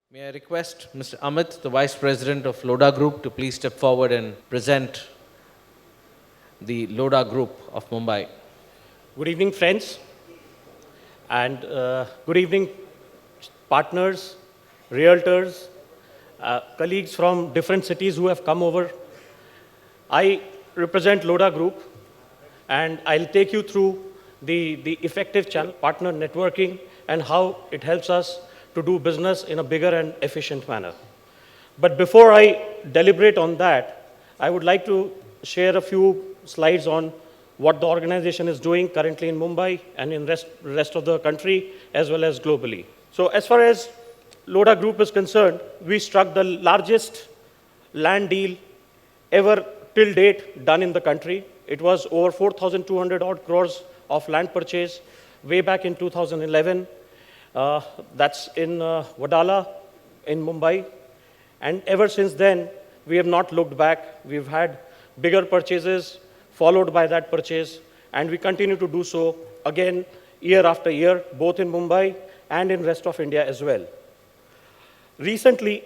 May I request Mr. Amit, the Vice President of Loadha Group, to please step forward and present the Loadha Group of Mumbai. Good evening, friends, and good evening, partners, realtors, colleagues from different cities who have come over. I represent Loadha Group, and I'll take you through the effective channel partner networking and how it helps us to do business in a bigger and efficient manner. But before I deliberate on that, I would like to share a few slides on what the organization is doing currently in Mumbai and in rest of the country, as well as globally. So as far as Loadha Group is concerned, we struck the largest land deal ever till date done in the country. It was over 4,200 odd crores of land purchase way back in 2011. That's in Wadala in Mumbai. And ever since then, we have not looked back. We've had bigger purchases followed by that purchase, and we continue to do so again year after year, both in Mumbai and in rest of India as well. Recently,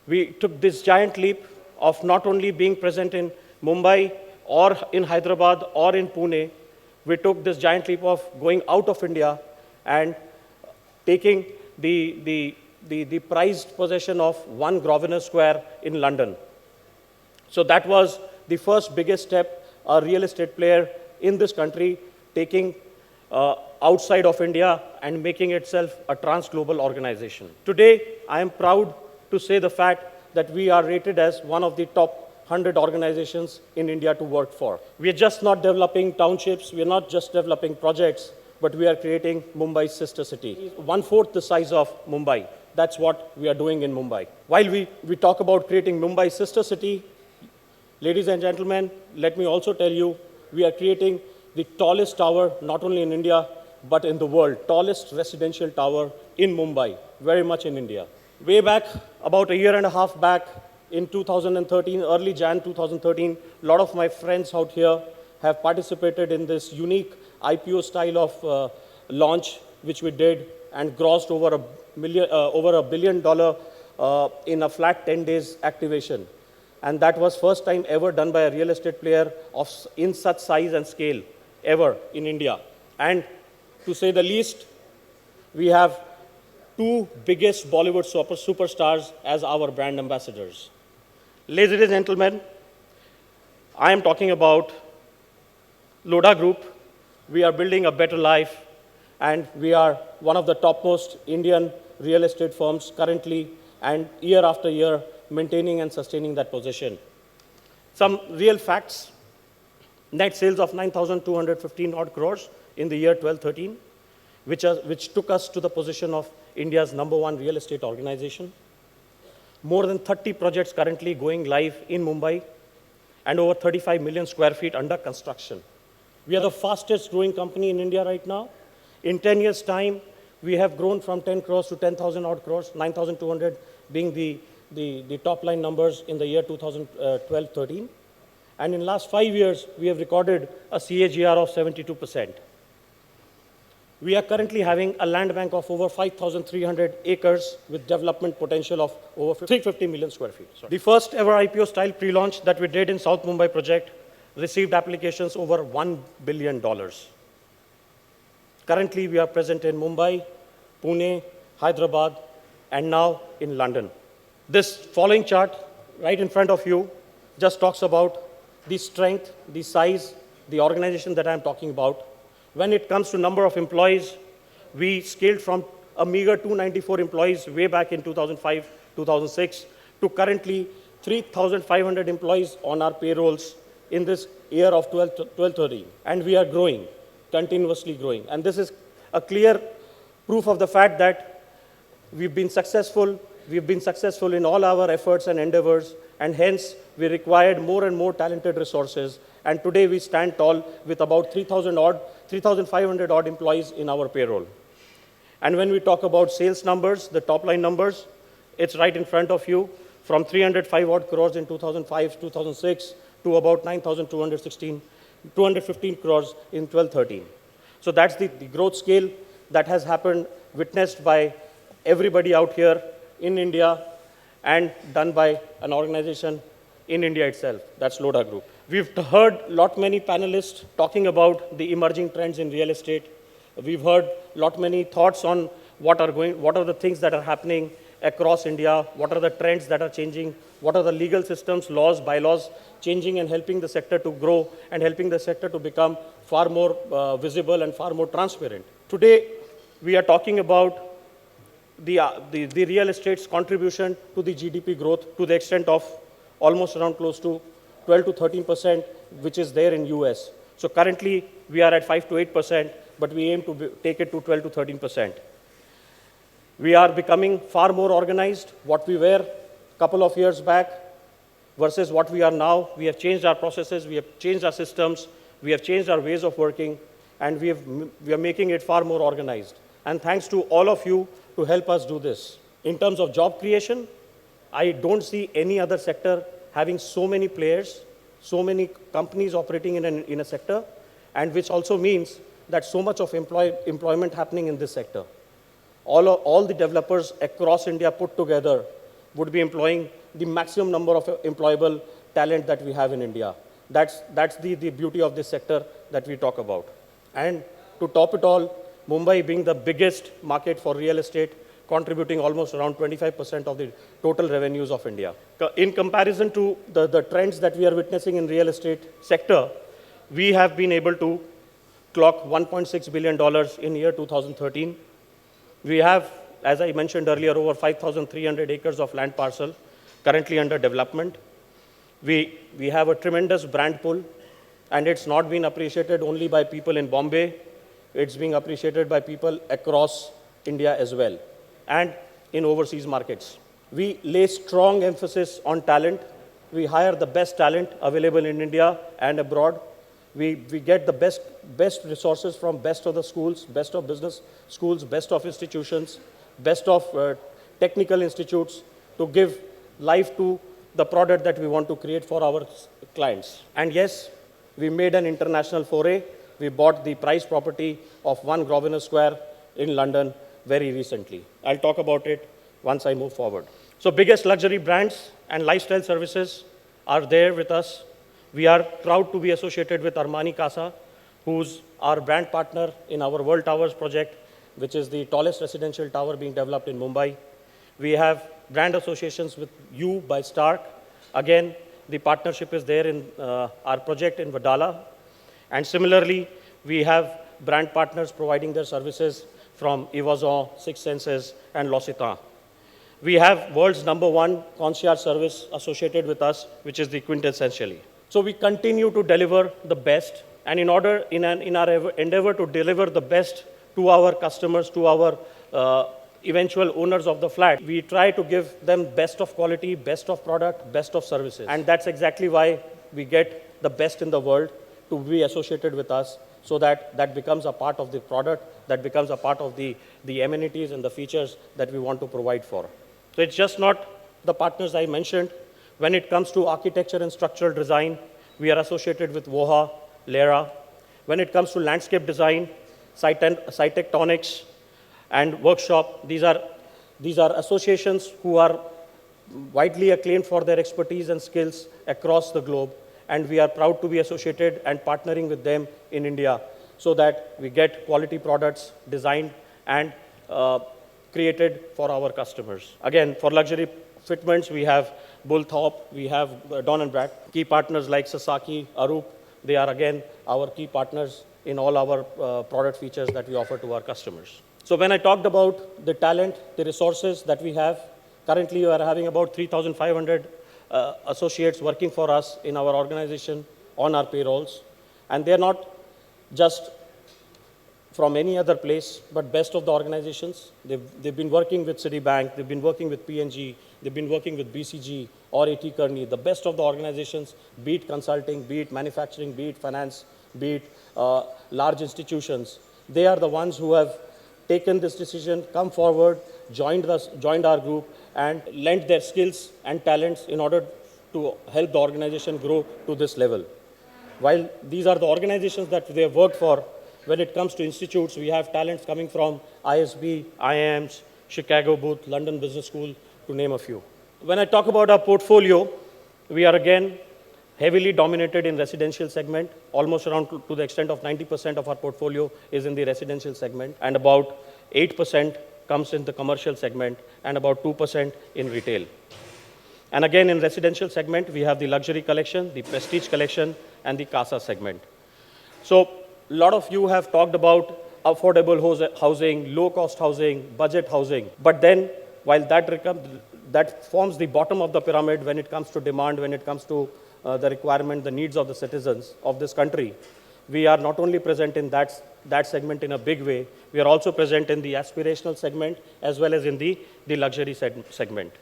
we took this giant leap of not only being present in Mumbai or in Hyderabad or in Pune, we took this giant leap of going out of India and taking the prized possession of 1 Grosvenor Square in London. So that was the first biggest step a real estate player in this country taking outside of India and making itself a trans-global organization. Today, I am proud to say the fact that we are rated as one of the top 100 organizations in India to work for. We are just not developing townships, we are not just developing projects, but we are creating Mumbai's sister city. 1/4 the size of Mumbai. That's what we are doing in Mumbai. While we talk about creating Mumbai's sister city, ladies and gentlemen, let me also tell you, we are creating the tallest tower, not only in India, but in the world, tallest residential tower in Mumbai, very much in India. Way back, about a year and a half back, in 2013, early Jan 2013, a lot of my friends out here have participated in this unique IPO style of launch, which we did and grossed over $1 billion in a flat 10 days activation. And that was first time ever done by a real estate player in such size and scale ever in India. And to say the least, we have 2 biggest Bollywood superstars as our brand ambassadors. Ladies and gentlemen, I am talking about Loadha Group. We are building a better life, and we are one of the topmost Indian real estate firms currently, and year after year, maintaining and sustaining that position. Some real facts: net sales of 9,215 odd crores in the year 12-13, which took us to the position of India's #1 real estate organization. More than 30 projects currently going live in Mumbai, and over 35 million square feet under construction. We are the fastest growing company in India right now. In 10 years' time, we have grown from 10 crores to 10,000 odd crores, 9,200 being the top line numbers in the year 2012-13. And in last 5 years, we have recorded a CAGR of 72%. We are currently having a land bank of over 5,300 acres with development potential of over 350 million square feet. Sorry. The first ever IPO style pre-launch that we did in South Mumbai project received applications over $1 billion. Currently, we are present in Mumbai, Pune, Hyderabad, and now in London. This following chart right in front of you just talks about the strength, the size, the organization that I'm talking about. When it comes to number of employees, we scaled from a meager 294 employees way back in 2005, 2006 to currently 3,500 employees on our payrolls in this year of 12-13. And we are growing, continuously growing. And this is a clear proof of the fact that we've been successful. We've been successful in all our efforts and endeavors, and hence we required more and more talented resources. And today we stand tall with about 3,500 odd employees in our payroll. And when we talk about sales numbers, the top line numbers, it's right in front of you, from 305 odd crores in 2005, 2006 to about 215 crores in 12-13. So that's the growth scale that has happened, witnessed by everybody out here in India and done by an organization in India itself. That's Loadha Group. We've heard many panelists talking about the emerging trends in real estate. We've heard many thoughts on what are the things that are happening across India, what are the trends that are changing, what are the legal systems, laws, bylaws changing and helping the sector to grow and helping the sector to become far more visible and far more transparent. Today, we are talking about the real estate's contribution to the GDP growth to the extent of almost around close to 12 to 13%, which is there in US. So currently, we are at 5 to 8%, but we aim to take it to 12 to 13%. We are becoming far more organized. What we were a couple of years back versus what we are now. We have changed our processes, we have changed our systems, we have changed our ways of working, and we are making it far more organized. And thanks to all of you to help us do this. In terms of job creation, I don't see any other sector having so many players, so many companies operating in a sector, and which also means that so much of employment happening in this sector. All the developers across India put together would be employing the maximum number of employable talent that we have in India. That's the beauty of this sector that we talk about. And to top it all, Mumbai being the biggest market for real estate, contributing almost around 25% of the total revenues of India. In comparison to the trends that we are witnessing in real estate sector, we have been able to clock $1.6 billion in year 2013. We have, as I mentioned earlier, over 5,300 acres of land parcel currently under development. We have a tremendous brand pull, and it's not been appreciated only by people in Bombay. It's being appreciated by people across India as well, and in overseas markets. We lay strong emphasis on talent. We hire the best talent available in India and abroad. We get the best resources from best of the schools, best of business schools, best of institutions, best of technical institutes to give life to the product that we want to create for our clients. And yes, we made an international foray. We bought the prized property of 1 Grosvenor Square in London very recently. I'll talk about it once I move forward. So biggest luxury brands and lifestyle services are there with us. We are proud to be associated with Armani Casa, who's our brand partner in our World Towers project, which is the tallest residential tower being developed in Mumbai. We have brand associations with You by Stark. Again, the partnership is there in our project in Vadala. And similarly, we have brand partners providing their services from Ivazon, Six Senses, and L'Occitane. We have world's #1 concierge service associated with us, which is the Quintessentially. So we continue to deliver the best, and in our endeavor to deliver the best to our customers, to our eventual owners of the flat, we try to give them best of quality, best of product, best of services. And that's exactly why we get the best in the world to be associated with us, so that becomes a part of the product, that becomes a part of the amenities and the features that we want to provide for. So it's just not the partners I mentioned. When it comes to architecture and structural design, we are associated with Woha, Lera. When it comes to landscape design, Sitectonics, and Workshop, these are associations who are widely acclaimed for their expertise and skills across the globe, and we are proud to be associated and partnering with them in India so that we get quality products designed and created for our customers. Again, for luxury fitments, we have Bullthorpe, we have Don & Brad. Key partners like Sasaki, Arup, they are again our key partners in all our product features that we offer to our customers. So when I talked about the talent, the resources that we have, currently we are having about 3,500 associates working for us in our organization on our payrolls. And they're not just from any other place, but best of the organizations. They've been working with Citibank, they've been working with P&G, they've been working with BCG or A.T. Kearney, the best of the organizations, be it consulting, be it manufacturing, be it finance, be it large institutions. They are the ones who have taken this decision, come forward, joined our group, and lent their skills and talents in order to help the organization grow to this level. While these are the organizations that they have worked for, when it comes to institutes, we have talents coming from ISB, IIMs, Chicago Booth, London Business School, to name a few. When I talk about our portfolio, we are again heavily dominated in residential segment, almost around to the extent of 90% of our portfolio is in the residential segment, and about 8% comes in the commercial segment, and about 2% in retail. And again, in residential segment, we have the luxury collection, the prestige collection, and the Casa segment. So a lot of you have talked about affordable housing, low-cost housing, budget housing. But then, while that forms the bottom of the pyramid when it comes to demand, when it comes to the requirement, the needs of the citizens of this country, we are not only present in that segment in a big way, we are also present in the aspirational segment as well as in the luxury segment.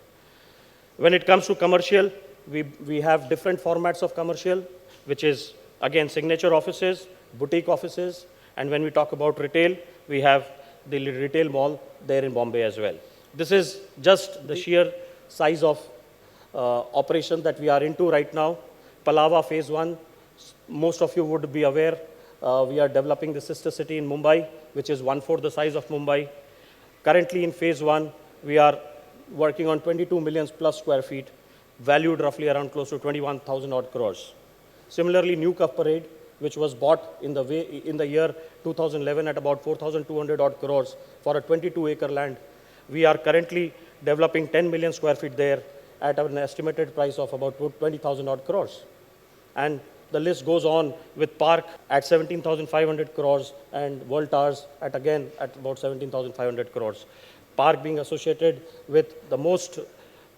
When it comes to commercial, we have different formats of commercial, which is, again, signature offices, boutique offices, and when we talk about retail, we have the retail mall there in Bombay as well. This is just the sheer size of operation that we are into right now. Palava Phase 1, most of you would be aware, we are developing the sister city in Mumbai, which is 1/4 the size of Mumbai. Currently in Phase 1, we are working on 22 million plus square feet, valued roughly around close to 21,000 odd crores. Similarly, New Cup Parade, which was bought in the year 2011 at about 4,200 odd crores for a 22-acre land. We are currently developing 10 million square feet there at an estimated price of about 20,000 odd crores. And the list goes on with Park at 17,500 crores and World Towers at about 17,500 crores. Park being associated with the most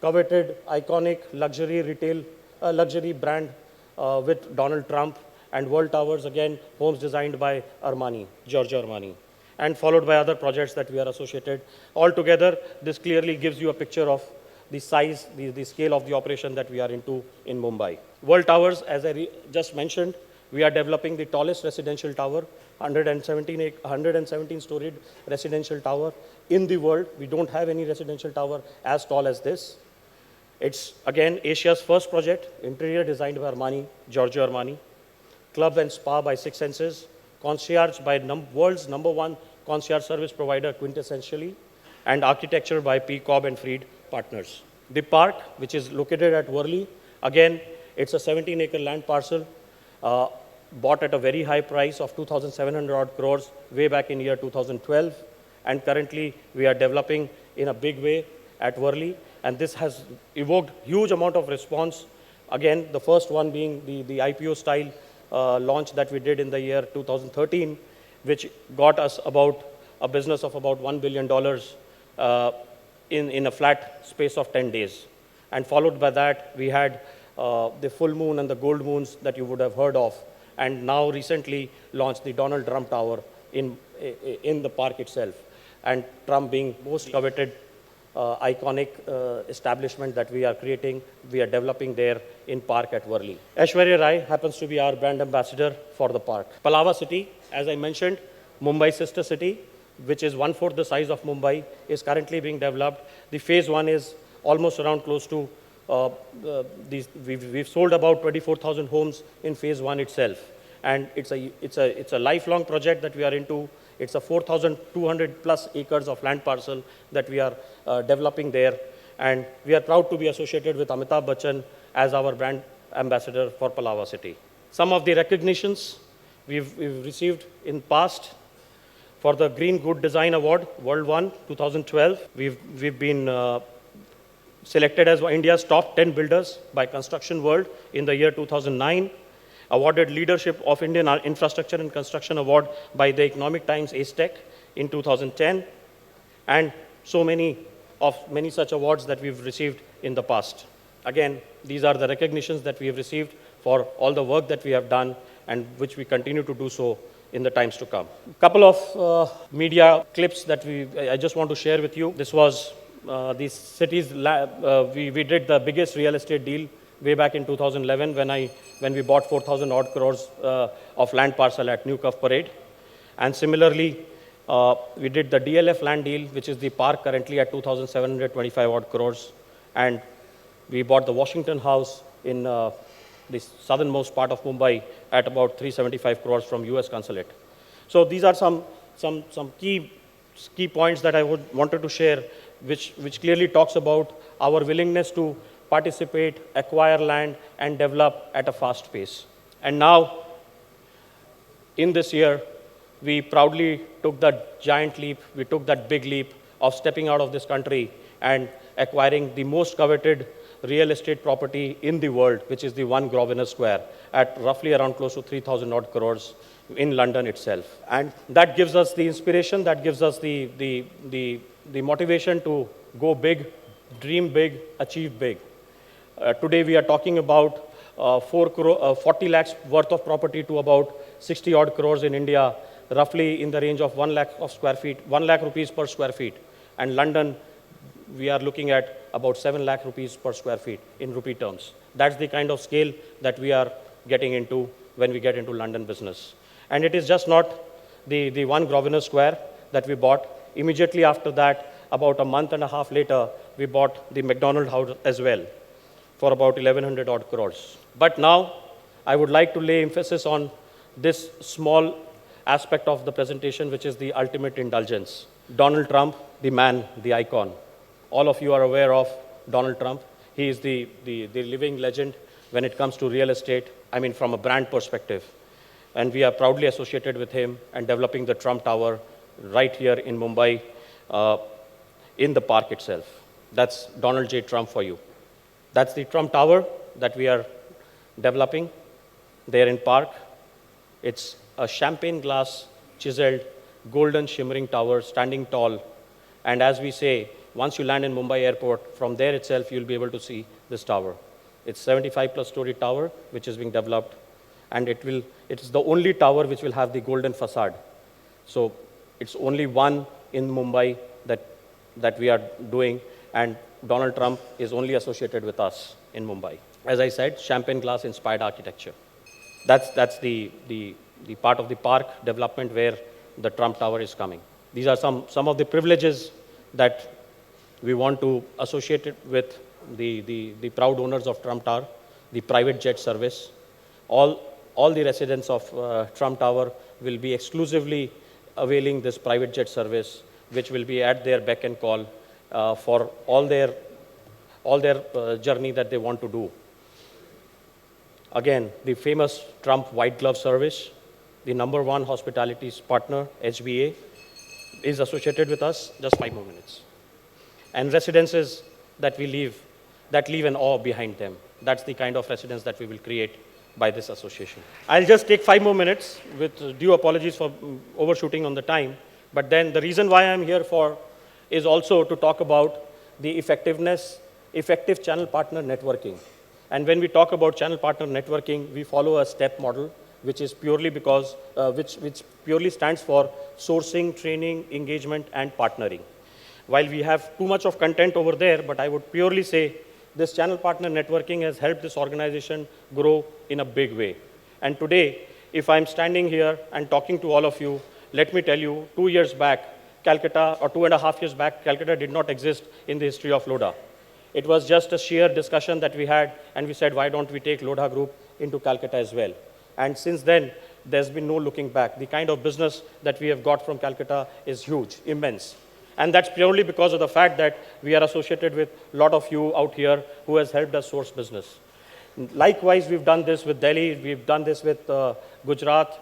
coveted, iconic luxury retail, luxury brand with Donald Trump, and World Towers, again, homes designed by Giorgio Armani, and followed by other projects that we are associated. Altogether, this clearly gives you a picture of the size, the scale of the operation that we are into in Mumbai. World Towers, as I just mentioned, we are developing the tallest residential tower, 117-storied residential tower in the world. We don't have any residential tower as tall as this. It's, again, Asia's first project, interior designed by Giorgio Armani, club and spa by Six Senses, concierge by world's #1 concierge service provider, quintessentially, and architecture by P. Cobb and Fried Partners. The park, which is located at Worli, again, it's a 17-acre land parcel, bought at a very high price of 2,700 odd crores way back in year 2012. And currently, we are developing in a big way at Worli. And this has evoked huge amount of response. Again, the first one being the IPO style launch that we did in the year 2013, which got us about a business of about $1 billion in a flat space of 10 days. And followed by that, we had the full moon and the gold moons that you would have heard of, and now recently launched the Donald Trump Tower in the park itself. And Trump being most coveted iconic establishment that we are creating, we are developing there in park at Worli. Aishwarya Rai happens to be our brand ambassador for the park. Palava City, as I mentioned, Mumbai's sister city, which is 1/4 the size of Mumbai, is currently being developed. The Phase 1 is almost around close to, we've sold about 24,000 homes in Phase 1 itself. And it's a lifelong project that we are into. It's a 4,200 plus acres of land parcel that we are developing there. And we are proud to be associated with Amitabh Bachchan as our brand ambassador for Palava City. Some of the recognitions we've received in past: for the Green Good Design Award, World 1, 2012. We've been selected as India's top 10 builders by Construction World in the year 2009. Awarded Leadership of Indian Infrastructure and Construction Award by the Economic Times Ace Tech in 2010. And so many such awards that we've received in the past. Again, these are the recognitions that we have received for all the work that we have done, and which we continue to do so in the times to come. A couple of media clips that I just want to share with you. This was the city's, we did the biggest real estate deal way back in 2011 when we bought 4,000 odd crores of land parcel at New Cup Parade. And similarly, we did the DLF land deal, which is the park currently at 2,725 odd crores. And we bought the Washington House in the southernmost part of Mumbai at about 375 crores from US Consulate. So these are some key points that I wanted to share which clearly talks about our willingness to participate, acquire land, and develop at a fast pace. And now, in this year, we proudly took that giant leap, we took that big leap of stepping out of this country and acquiring the most coveted real estate property in the world, which is the One Grosvenor Square, at roughly around close to 3,000 odd crores in London itself. And that gives us the inspiration, that gives us the motivation to go big, dream big, achieve big. Today we are talking about 40 lakhs worth of property to about 60 odd crores in India, roughly in the range of 1 lakh of square feet, 1 lakh rupees per square feet. And London, we are looking at about 7 lakh rupees per square feet in rupee terms. That's the kind of scale that we are getting into when we get into London business. And it is just not the One Grosvenor Square that we bought. Immediately after that, about a month and a half later, we bought the McDonald House as well for about 1,100 odd crores. But now, I would like to lay emphasis on this small aspect of the presentation, which is the ultimate indulgence. Donald Trump, the man, the icon. All of you are aware of Donald Trump. He is the living legend when it comes to real estate, I mean, from a brand perspective. And we are proudly associated with him and developing the Trump Tower right here in Mumbai, in the park itself. That's Donald J. Trump for you. That's the Trump Tower that we are developing there in park. It's a champagne glass, chiseled, golden shimmering tower, standing tall. And as we say, once you land in Mumbai airport, from there itself, you'll be able to see this tower. It's 75+ story tower, which is being developed. And it's the only tower which will have the golden facade. So it's only one in Mumbai that we are doing. And Donald Trump is only associated with us in Mumbai. As I said, champagne glass inspired architecture. That's the part of the park development where the Trump Tower is coming. These are some of the privileges that we want to associate it with the proud owners of Trump Tower, the private jet service. All the residents of Trump Tower will be exclusively availing this private jet service, which will be at their beck and call for all their journey that they want to do. Again, the famous Trump White Glove Service, the #1 hospitality partner, HBA, is associated with us. Just 5 more minutes. And residences that leave an awe behind them. That's the kind of residence that we will create by this association. I'll just take 5 more minutes with due apologies for overshooting on the time. But then the reason why I'm here for is also to talk about the effective channel partner networking. And when we talk about channel partner networking, we follow a step model, which is purely because, which purely stands for sourcing, training, engagement, and partnering. While we have too much of content over there, but I would purely say this channel partner networking has helped this organization grow in a big way. And today, if I'm standing here and talking to all of you, let me tell you, 2 years back, Calcutta, or 2.5 years back, Calcutta did not exist in the history of Loadha. It was just a sheer discussion that we had, and we said, why don't we take Loadha Group into Calcutta as well? And since then, there's been no looking back. The kind of business that we have got from Calcutta is huge, immense. And that's purely because of the fact that we are associated with a lot of you out here who has helped us source business. Likewise, we've done this with Delhi, we've done this with Gujarat,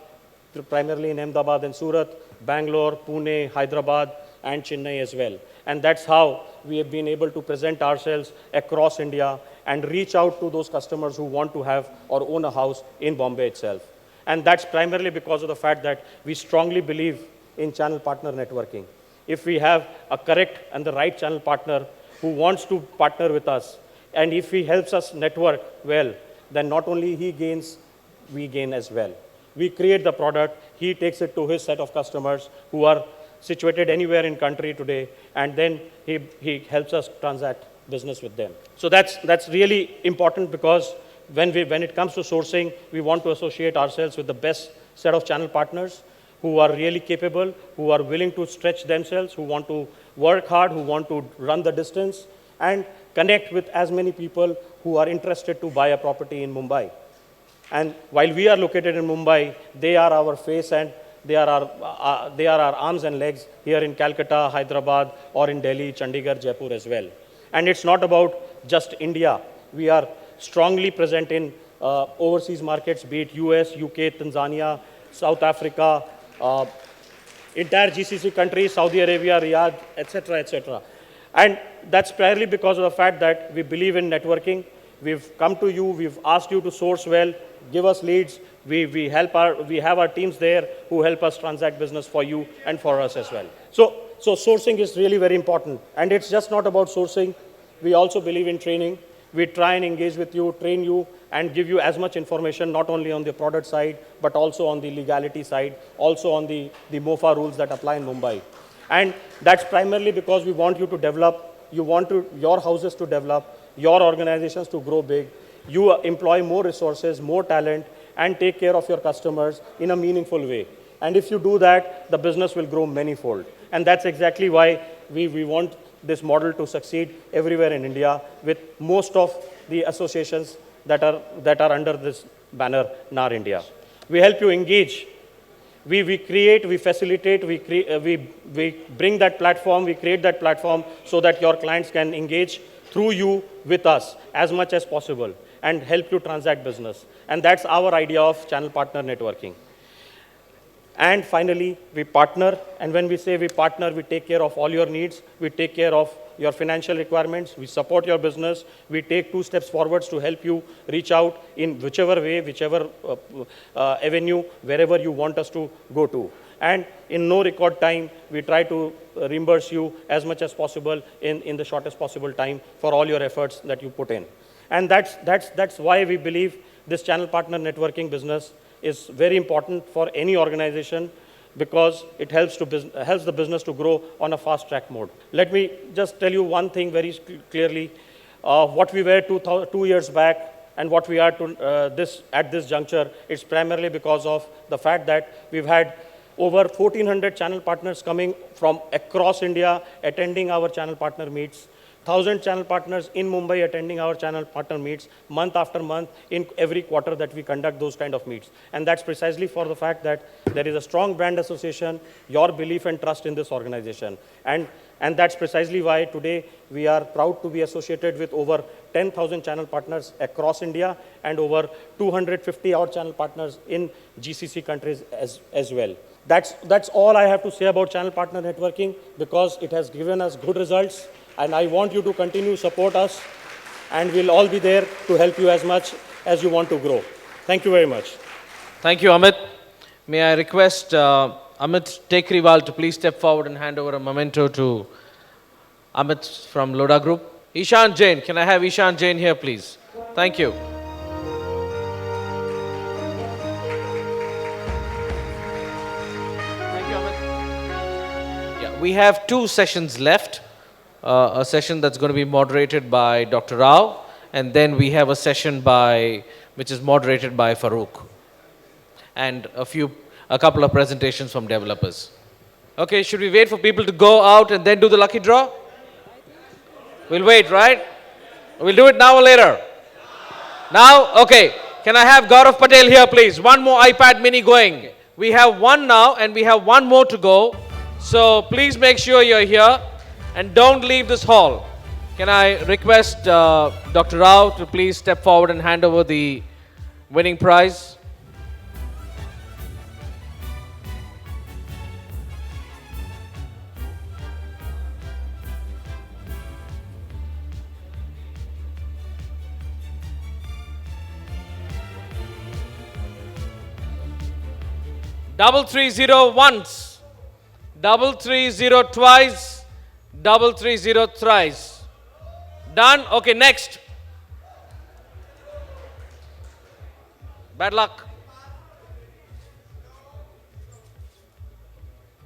primarily in Ahmedabad and Surat, Bangalore, Pune, Hyderabad, and Chennai as well. And that's how we have been able to present ourselves across India and reach out to those customers who want to have or own a house in Bombay itself. And that's primarily because of the fact that we strongly believe in channel partner networking. If we have a correct and the right channel partner who wants to partner with us, and if he helps us network well, then not only he gains, we gain as well. We create the product, he takes it to his set of customers who are situated anywhere in country today, and then he helps us transact business with them. So that's really important, because when it comes to sourcing, we want to associate ourselves with the best set of channel partners who are really capable, who are willing to stretch themselves, who want to work hard, who want to run the distance, and connect with as many people who are interested to buy a property in Mumbai. And while we are located in Mumbai, they are our face, and they are our arms and legs here in Calcutta, Hyderabad, or in Delhi, Chandigarh, Jaipur as well. And it's not about just India. We are strongly present in overseas markets, be it US, UK, Tanzania, South Africa, entire GCC countries, Saudi Arabia, Riyadh, etc., etc. And that's primarily because of the fact that we believe in networking. We've come to you, we've asked you to source well, give us leads. We have our teams there who help us transact business for you and for us as well. So sourcing is really very important. And it's just not about sourcing. We also believe in training. We try and engage with you, train you, and give you as much information, not only on the product side, but also on the legality side, also on the MOFA rules that apply in Mumbai. And that's primarily because we want you to develop, your houses to develop, your organizations to grow big, you employ more resources, more talent, and take care of your customers in a meaningful way. And if you do that, the business will grow manyfold. And that's exactly why we want this model to succeed everywhere in India, with most of the associations that are under this banner, NAR-INDIA. We help you engage. We create, we facilitate, we bring that platform, we create that platform so that your clients can engage through you with us as much as possible and help you transact business. And that's our idea of channel partner networking. And finally, we partner. And when we say we partner, we take care of all your needs. We take care of your financial requirements. We support your business. We take 2 steps forwards to help you reach out in whichever way, whichever avenue, wherever you want us to go to. And in no record time, we try to reimburse you as much as possible in the shortest possible time for all your efforts that you put in. And that's why we believe this channel partner networking business is very important for any organization, because it helps the business to grow on a fast track mode. Let me just tell you one thing very clearly. What we were 2 years back and what we are at this juncture, it's primarily because of the fact that we've had over 1,400 channel partners coming from across India attending our channel partner meets. 1,000 channel partners in Mumbai attending our channel partner meets month after month in every quarter that we conduct those kind of meets. And that's precisely for the fact that there is a strong brand association, your belief and trust in this organization. And that's precisely why today we are proud to be associated with over 10,000 channel partners across India and over 250 odd channel partners in GCC countries as well. That's all I have to say about channel partner networking, because it has given us good results. And I want you to continue to support us, and we'll all be there to help you as much as you want to grow. Thank you very much. Thank you, Amit. May I request Amit Tekriwal to please step forward and hand over a memento to Amit from Loadha Group. Ishan Jain, can I have Ishan Jain here, please? Thank you. Thank you, Amit. Yeah, we have 2 sessions left. A session that's going to be moderated by Dr. Rao, and then we have a session which is moderated by Farouk, and a couple of presentations from developers. Okay, should we wait for people to go out and then do the lucky draw? We'll wait, right? We'll do it now or later? Now? Okay. Can I have Gaurav Patel here, please? One more iPad mini going. We have one now and we have one more to go. So please make sure you're here. And don't leave this hall. Can I request Dr. Rao to please step forward and hand over the winning prize? Double 3-0 once, 3-3-0 twice, 3-3-0 thrice. Done? Okay, next. Bad luck.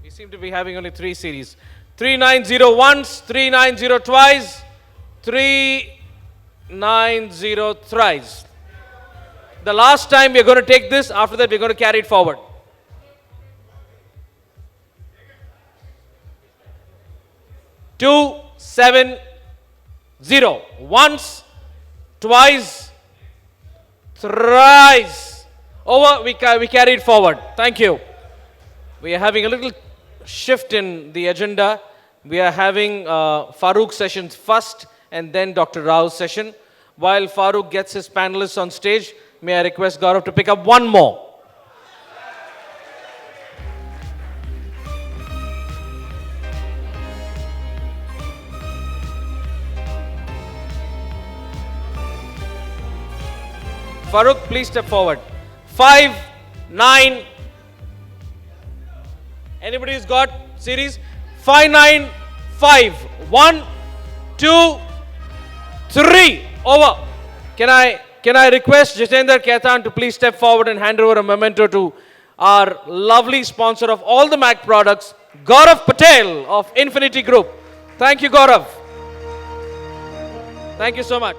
We seem to be having only 3 series. 3-9-0 once, 3-9-0 twice, 3-9-0 thrice. The last time we're going to take this, after that we're going to carry it forward. 2-7-0. Once, twice, thrice. Over, we carry it forward. Thank you. We are having a little shift in the agenda. We are having Farooq sessions first and then Dr. Rao's session. While Farooq gets his panelists on stage, may I request Gaurav to pick up one more. Farooq, please step forward. 5, 9. Anybody who's got series? 5, 9, 5. 1, 2, 3. Over. Can I request Jitendra Khaitan to please step forward and hand over a memento to our lovely sponsor of all the Mac products, Gaurav Patel of Infinity Group. Thank you, Gaurav. Thank you so much.